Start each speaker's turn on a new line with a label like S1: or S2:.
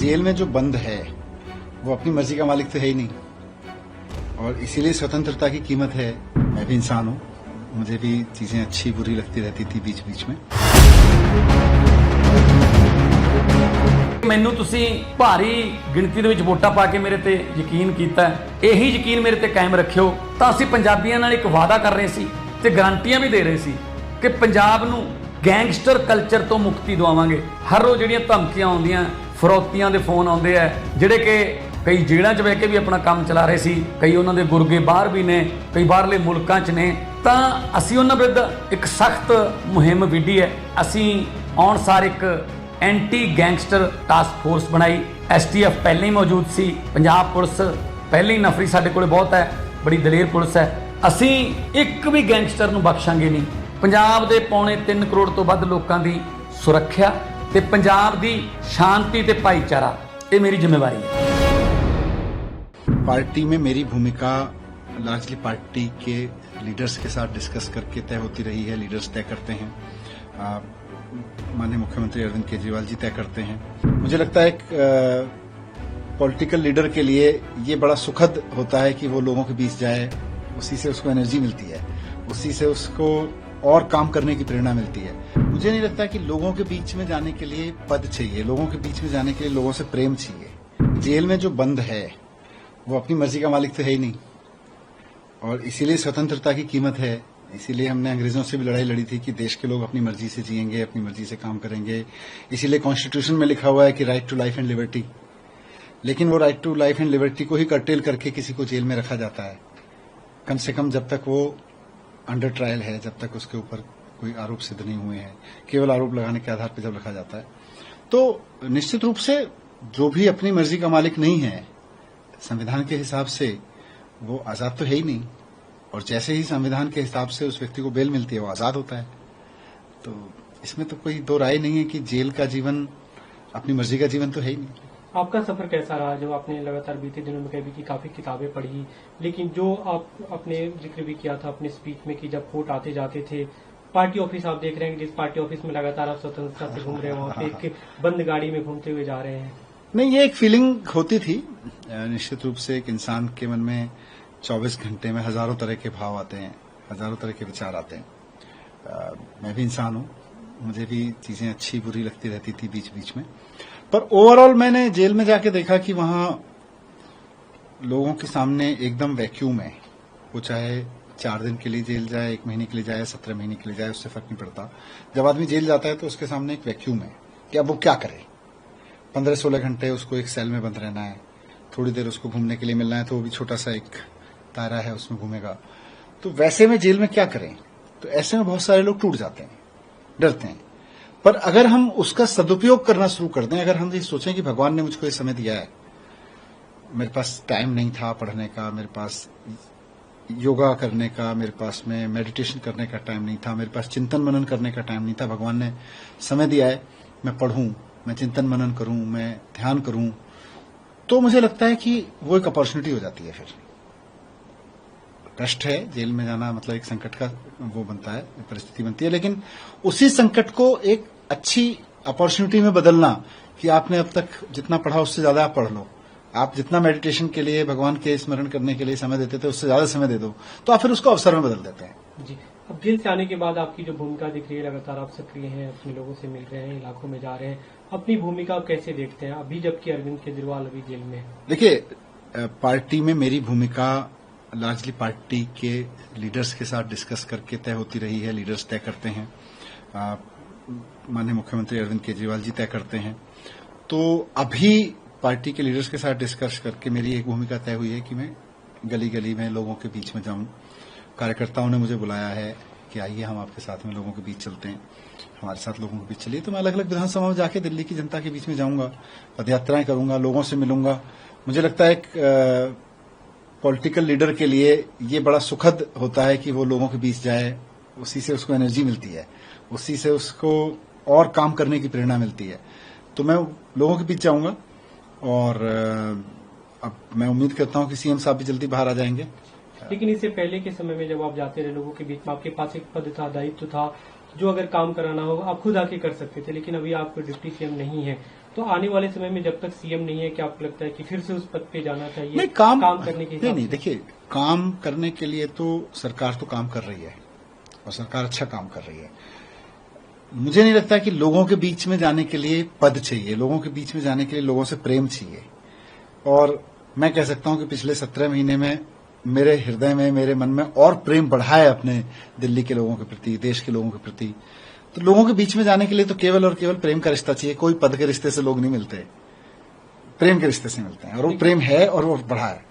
S1: Jail में जो बंद है वो अपनी मर्जी का मालिक तो है ही नहीं, और इसीलिए स्वतंत्रता की कीमत है। मैं भी इंसान हूँ, मुझे भी चीजें अच्छी बुरी लगती रहती थी बीच बीच में।
S2: ਮੈਨੂੰ ਤੁਸੀਂ ਭਾਰੀ ਗਿਣਤੀ ਦੇ ਵਿੱਚ ਵੋਟਾਂ ਪਾ ਕੇ ਮੇਰੇ ਤੇ ਯਕੀਨ ਕੀਤਾ, ਇਹੀ ਯਕੀਨ ਮੇਰੇ ਤੇ ਕਾਇਮ ਰੱਖਿਓ। ਤਾਂ ਅਸੀਂ ਪੰਜਾਬੀਆਂ ਨਾਲ ਇੱਕ ਵਾਅਦਾ ਕਰ ਰਹੇ ਸੀ ਤੇ ਗਾਰੰਟੀਆਂ ਵੀ ਦੇ ਰਹੇ ਸੀ ਕਿ ਪੰਜਾਬ ਨੂੰ ਗੈਂਗਸਟਰ ਕਲਚਰ ਤੋਂ ਮੁਕਤੀ ਦਿਵਾਵਾਂਗੇ। ਹਰ ਰੋਜ਼ ਜਿਹੜੀਆਂ ਧਮਕੀਆਂ ਆਉਂਦੀਆਂ, ਫਰੌਤੀਆਂ ਦੇ ਫੋਨ ਆਉਂਦੇ ਆ, ਜਿਹੜੇ ਕਿ ਕਈ ਜੇਲ੍ਹਾਂ 'ਚ ਬਹਿ ਕੇ ਵੀ ਆਪਣਾ ਕੰਮ ਚਲਾ ਰਹੇ ਸੀ, ਕਈ ਉਹਨਾਂ ਦੇ ਗੁਰਗੇ ਬਾਹਰ ਵੀ ਨੇ, ਕਈ ਬਾਹਰਲੇ ਮੁਲਕਾਂ 'ਚ ਨੇ। ਤਾਂ ਅਸੀਂ ਉਹਨਾਂ ਵਿਰੁੱਧ ਇੱਕ ਸਖਤ ਮੁਹਿੰਮ ਵਿੱਢੀ ਹੈ। ਅਸੀਂ ਆਉਣ ਸਾਰ ਇੱਕ ਐਂਟੀ ਗੈਂਗਸਟਰ ਟਾਸਕ ਫੋਰਸ ਬਣਾਈ। STF ਪਹਿਲਾਂ ਹੀ ਮੌਜੂਦ ਸੀ, ਪੰਜਾਬ ਪੁਲਿਸ ਪਹਿਲਾਂ ਹੀ ਨਫਰੀ ਸਾਡੇ ਕੋਲ ਬਹੁਤ ਹੈ, ਬੜੀ ਦਲੇਰ ਪੁਲਿਸ ਹੈ। ਅਸੀਂ ਇੱਕ ਵੀ ਗੈਂਗਸਟਰ ਨੂੰ ਬਖਸ਼ਾਂਗੇ ਨਹੀਂ। ਪੰਜਾਬ ਦੇ ਪੌਣੇ 3 ਕਰੋੜ ਤੋਂ ਵੱਧ ਲੋਕਾਂ ਦੀ ਸੁਰੱਖਿਆ ਤੇ ਪੰਜਾਬ ਦੀ ਸ਼ਾਂਤੀ ਤੇ ਭਾਈਚਾਰਾ, ਇਹ ਮੇਰੀ ਜ਼ਿੰਮੇਵਾਰੀ ਹੈ।
S1: पार्टी में मेरी भूमिका लार्जली पार्टी के लीडर्स के साथ डिस्कस करके तय होती रही है। लीडर्स तय करते हैं, माननीय मुख्यमंत्री अरविंद केजरीवाल जी तय करते हैं। मुझे लगता है एक पॉलिटिकल लीडर के लिए ये बड़ा सुखद होता है कि वो लोगों के बीच जाए, उसी से उसको एनर्जी मिलती है, उसी से उसको और काम करने की प्रेरणा मिलती है। मुझे नहीं लगता कि लोगों के बीच में जाने के लिए पद चाहिए, लोगों के बीच में जाने के लिए लोगों से प्रेम चाहिए। जेल में जो बंद है वो अपनी मर्जी का मालिक तो है ही नहीं, और इसीलिए स्वतंत्रता की कीमत है। इसीलिए हमने अंग्रेजों से भी लड़ाई लड़ी थी कि देश के लोग अपनी मर्जी से जिएंगे, अपनी मर्जी से काम करेंगे। इसीलिए कॉन्स्टिट्यूशन में लिखा हुआ है कि right to life and liberty, लेकिन वो right to life and liberty को ही कर्टेल करके किसी को जेल में रखा जाता है। कम से कम जब तक वो अंडर ट्रायल है, जब तक उसके ऊपर कोई आरोप सिद्ध नहीं हुए हैं, केवल आरोप लगाने के आधार पर जब रखा जाता है, तो निश्चित रूप से जो भी अपनी मर्जी का मालिक नहीं है, संविधान के हिसाब से वो आजाद तो है ही नहीं, और जैसे ही संविधान के हिसाब से उस व्यक्ति को बेल मिलती है वो आजाद होता है। तो इसमें तो कोई दो राय नहीं है कि जेल का जीवन अपनी मर्जी का जीवन तो है ही नहीं।
S3: आपका सफर कैसा रहा? जो आपने लगातार बीते दिनों में कभी की काफी किताबें पढ़ी, लेकिन जो आप अपने जिक्र भी किया था अपने स्पीच में कि जब कोर्ट आते जाते थे, पार्टी ऑफिस आप देख रहे हैं कि जिस पार्टी ऑफिस में लगातार आप स्वतंत्रता से घूम रहे हैं, वहाँ पे एक बंद गाड़ी में घूमते हुए जा रहे हैं।
S1: नहीं, ये एक फीलिंग होती थी। निश्चित रूप से एक इंसान के मन में 24 घंटे में हजारों तरह के भाव आते हैं, हजारों तरह के विचार आते हैं। मैं भी इंसान हूँ, मुझे भी चीजें अच्छी बुरी लगती रहती थी बीच बीच में। पर ओवरऑल मैंने जेल में जाके देखा कि वहां लोगों के सामने एकदम वैक्यूम है। वो चाहे 4 दिन के लिए जेल जाए, 1 महीने के लिए जाए, 17 महीने के लिए जाए, उससे फर्क नहीं पड़ता। जब आदमी जेल जाता है तो उसके सामने एक वैक्यूम है कि अब वो क्या करे। 15-16 घंटे उसको एक सेल में बंद रहना है, थोड़ी देर उसको घूमने के लिए मिलना है तो वो भी छोटा सा एक तारा है उसमें घूमेगा। तो वैसे में जेल में क्या करें? तो ऐसे में बहुत सारे लोग टूट जाते हैं, डरते हैं। पर अगर हम उसका सदुपयोग करना शुरू कर दें, अगर हम ये सोचें कि भगवान ने मुझको ये समय दिया है, मेरे पास टाइम नहीं था पढ़ने का, मेरे पास योगा करने का, मेरे पास में मेडिटेशन करने का टाइम नहीं था, मेरे पास चिंतन मनन करने का टाइम नहीं था, भगवान ने समय दिया है, मैं पढ़ूं, मैं चिंतन मनन करूं, मैं ध्यान करूं, तो मुझे लगता है कि वो एक अपॉर्चुनिटी हो जाती है। फिर कष्ट है, जेल में जाना मतलब एक संकट का वो बनता है, परिस्थिति बनती है, लेकिन उसी संकट को एक अच्छी अपॉर्चुनिटी में बदलना कि आपने अब तक जितना पढ़ा उससे ज्यादा आप पढ़ लो, आप जितना मेडिटेशन के लिए, भगवान के स्मरण करने के लिए समय देते थे उससे ज्यादा समय दे दो, तो आप फिर उसको अवसर में बदल देते हैं।
S3: जी, अब जेल से आने के बाद आपकी जो भूमिका दिख रही है, लगातार आप सक्रिय हैं, अपने लोगों से मिल रहे हैं, इलाकों में जा रहे हैं, अपनी भूमिका आप कैसे देखते हैं अभी जबकि अरविंद केजरीवाल अभी जेल में? देखिए,
S1: पार्टी में मेरी भूमिका लार्जली पार्टी के लीडर्स के साथ डिस्कस करके तय होती रही है। लीडर्स तय करते हैं, माननीय मुख्यमंत्री अरविंद केजरीवाल जी तय करते हैं। तो अभी पार्टी के लीडर्स के साथ डिस्कस करके मेरी एक भूमिका तय हुई है कि मैं गली गली में लोगों के बीच में जाऊं। कार्यकर्ताओं ने मुझे बुलाया है कि आइए हम आपके साथ में लोगों के बीच चलते हैं, हमारे साथ लोगों के बीच चलिए। तो मैं अलग अलग विधानसभा में जाके दिल्ली की जनता के बीच में जाऊंगा, पदयात्राएं करूंगा, लोगों से मिलूंगा। मुझे लगता है एक पॉलिटिकल लीडर के लिए ये बड़ा सुखद होता है कि वो लोगों के बीच जाए, उसी से उसको एनर्जी मिलती है, उसी से उसको और काम करने की प्रेरणा मिलती है। तो मैं लोगों के बीच जाऊंगा, और अब मैं उम्मीद करता हूं कि सीएम साहब भी जल्दी बाहर आ जाएंगे।
S3: लेकिन इससे पहले के समय में जब आप जाते रहे लोगों के बीच में, आपके पास एक पद था, दायित्व था, जो अगर काम कराना हो आप खुद आके कर सकते थे, लेकिन अभी आप डिप्टी सीएम नहीं है, तो आने वाले समय में जब तक सीएम नहीं है, क्या आपको लगता है कि फिर से उस पद पे जाना चाहिए?
S1: नहीं, काम
S3: करने के
S1: नहीं, नहीं, देखिए, काम करने के लिए तो सरकार तो काम कर रही है और सरकार अच्छा काम कर रही है। मुझे नहीं लगता कि लोगों के बीच में जाने के लिए पद चाहिए, लोगों के बीच में जाने के लिए लोगों से प्रेम चाहिए। और मैं कह सकता हूं कि पिछले 17 महीने में मेरे हृदय में, मेरे मन में और प्रेम बढ़ा है अपने दिल्ली के लोगों के प्रति, देश के लोगों के प्रति। तो लोगों के बीच में जाने के लिए तो केवल और केवल प्रेम का रिश्ता चाहिए। कोई पद के रिश्ते से लोग नहीं मिलते, प्रेम के रिश्ते से मिलते हैं, और वो प्रेम है और वो बढ़ा है।